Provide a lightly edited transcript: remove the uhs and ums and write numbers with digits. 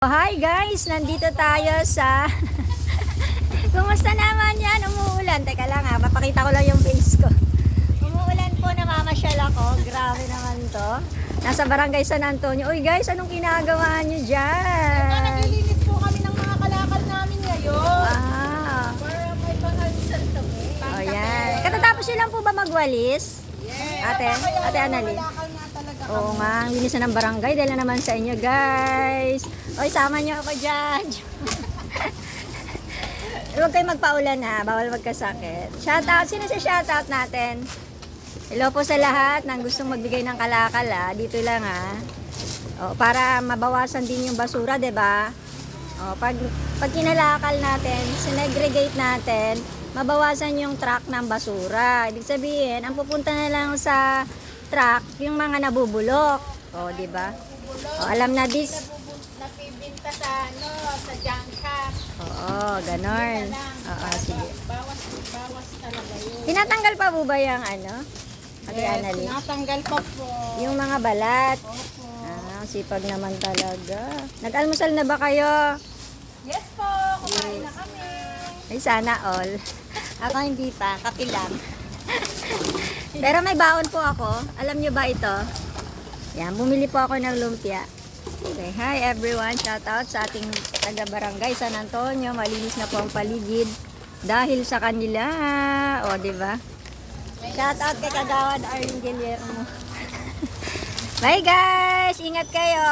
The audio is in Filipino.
Hi guys! Nandito tayo sa... Kumusta naman yan? Umuulan. Teka lang ha, papakita ko lang yung face ko. Umuulan po, namamasyal ako. Grabe naman to. Nasa Barangay San Antonio. Uy guys, anong ginagawa nyo dyan? Naglilinis po kami ng mga kalakal namin ngayon. Para may pangalisan kami. Oh yan. Katatapos nyo lang po ba magwalis? Yes. Ate Annalyn. Kalakal nga talaga kami. Oo nga, ang linis na ng barangay. Dahil na naman sa inyo guys. Oy, sama nyo ako dyan. Huwag kayo magpaulan ha, bawal magkasakit. Shoutout, sino si shoutout natin? Hello po sa lahat ng gustong magbigay ng kalakal ha. Dito lang ha. O, para mabawasan din yung basura, 'di ba? O, pag kinalakal natin, sinegregate natin, mabawasan yung truck ng basura. Ibig sabihin, ang pupunta na lang sa truck yung mga nabubulok. O, 'di ba? O, alam na this. Napibinta sa sa junk shop. Oo, ganon. Oo, sige. Bawas talaga yun. Tinatanggal pa po ba yung ano? Ate Annalyn? Natanggal pa po. Yung mga balat. Opo. Sipag naman talaga. Nag-almusal na ba kayo? Yes po, kumain na kami. Ay, sana all. Ako hindi pa, kape lang. Pero may baon po ako. Alam nyo ba ito? Yan, bumili po ako ng lumpia. Okay, hi everyone. Shout out sa ating taga-barangay San Antonio. Malinis na po ang paligid dahil sa kanila. O, di ba? Shout out kay Kagawad Arlene Guillermo. Bye guys! Ingat kayo!